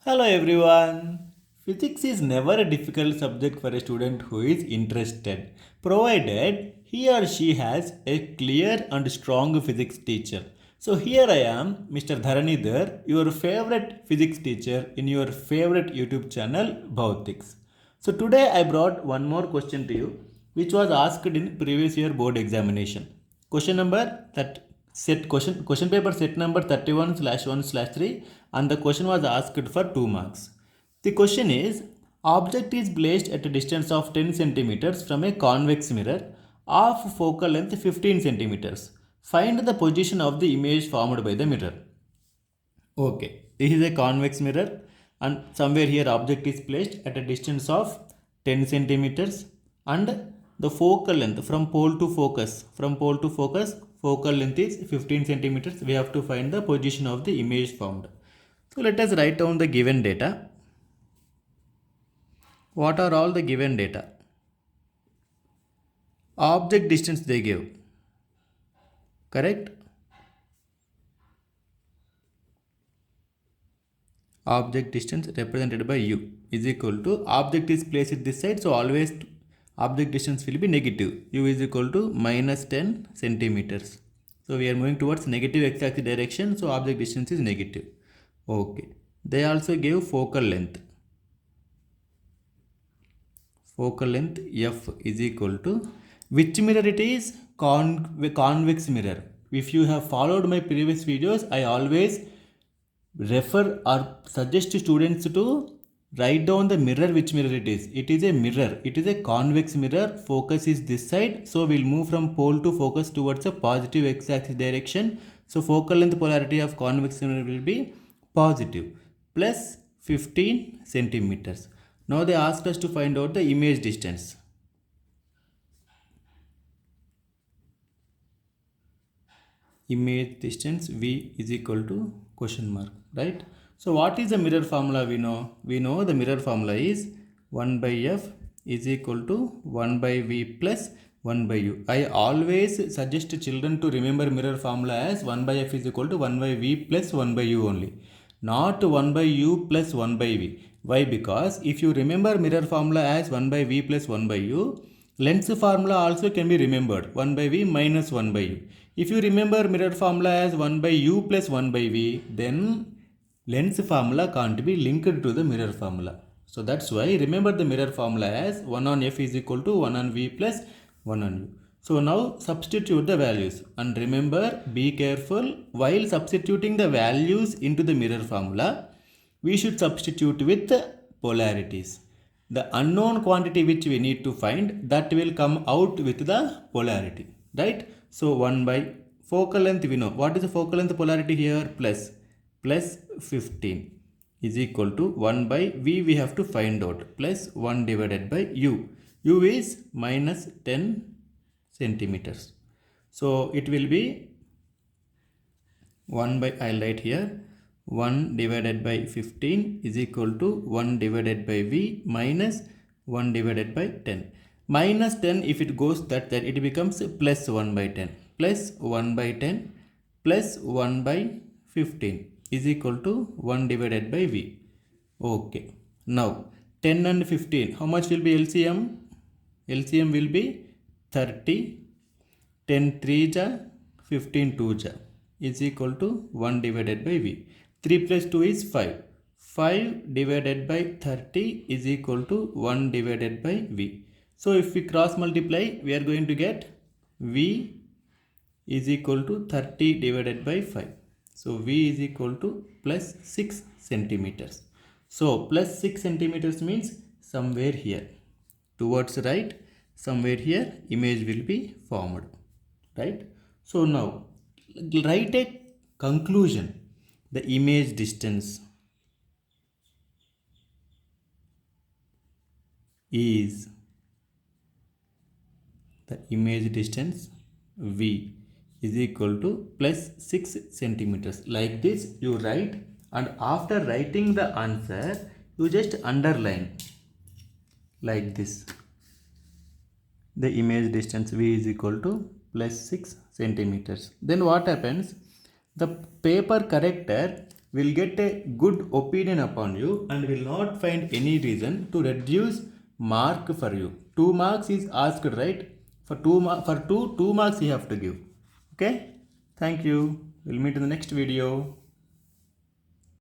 Hello everyone. Physics is never a difficult subject for a student who is interested, provided he or she has a clear and strong physics teacher. So here I am, Mr. Dharanidhar, your favorite physics teacher in your favorite YouTube channel, Bhautics. So today I brought one more question to you, which was asked in previous year board examination. Question number that set question paper set number 31/1/3, and the question was asked for 2 marks. The question is, object is placed at a distance of 10 centimeters from a convex mirror of focal length 15 centimeters. Find the position of the image formed by the mirror. Okay, this is a convex mirror, and somewhere here object is placed at a distance of 10 centimeters, and the focal length from pole to focus focal length is 15 centimeters. We have to find the position of the image formed. So let us write down the given data. What are all the given data? Object distance they give, correct? Object distance represented by u is equal to, object is placed at this side, so always object distance will be negative. U is equal to minus 10 centimeters. So we are moving towards negative x-axis direction, so object distance is negative. Okay. They also gave focal length. Focal length f is equal to, which mirror it is? Convex mirror. If you have followed my previous videos, I always refer or suggest to students to write down the mirror, which mirror it is. It is a mirror. It is a convex mirror. Focus is this side. So we'll move from pole to focus towards a positive x-axis direction. So focal length polarity of convex mirror will be positive plus 15 centimeters. Now they asked us to find out the image distance. Image distance V is equal to question mark, right? So what is the mirror formula we know? We know the mirror formula is 1 by F is equal to 1 by V plus 1 by U. I always suggest children to remember mirror formula as 1 by F is equal to 1 by V plus 1 by U only, not 1 by U plus 1 by V. Why? Because if you remember mirror formula as 1 by V plus 1 by U, length formula also can be remembered, 1 by V minus 1 by U. If you remember mirror formula as 1 by U plus 1 by V, then length formula can't be linked to the mirror formula. So that's why remember the mirror formula as 1 on F is equal to 1 on V plus 1 on U. So now substitute the values, and remember, be careful while substituting the values into the mirror formula, we should substitute with polarities. The unknown quantity which we need to find, that will come out with the polarity, right? So 1 by focal length we know. What is the focal length polarity here? Plus 15 is equal to 1 by V we have to find out, plus 1 divided by U. U is minus 10 centimeters. So it will be 1 by, I'll write here, 1 divided by 15 is equal to 1 divided by V minus 1 divided by 10. Minus 10, if it goes that it becomes plus 1 by 10. Plus 1 by 10 plus 1 by 15 is equal to 1 divided by V. Okay. Now 10 and 15, how much will be LCM? LCM will be 30. 10 3 ja, 15 2 ja is equal to 1 divided by V. 3 plus 2 is 5. 5 divided by 30 is equal to 1 divided by V. So if we cross multiply, we are going to get V is equal to 30 divided by 5. So V is equal to plus 6 centimeters. So plus 6 centimeters means somewhere here. Towards right, somewhere here, image will be formed. Right? So now write a conclusion. The image distance is, the image distance V is equal to plus 6 centimeters. Like this you write, and after writing the answer you just underline like this. The image distance V is equal to plus 6 centimeters. Then what happens? The paper corrector will get a good opinion upon you and will not find any reason to reduce mark for you. 2 marks is asked, right? For 2 marks you have to give. Okay, thank you. We'll meet in the next video.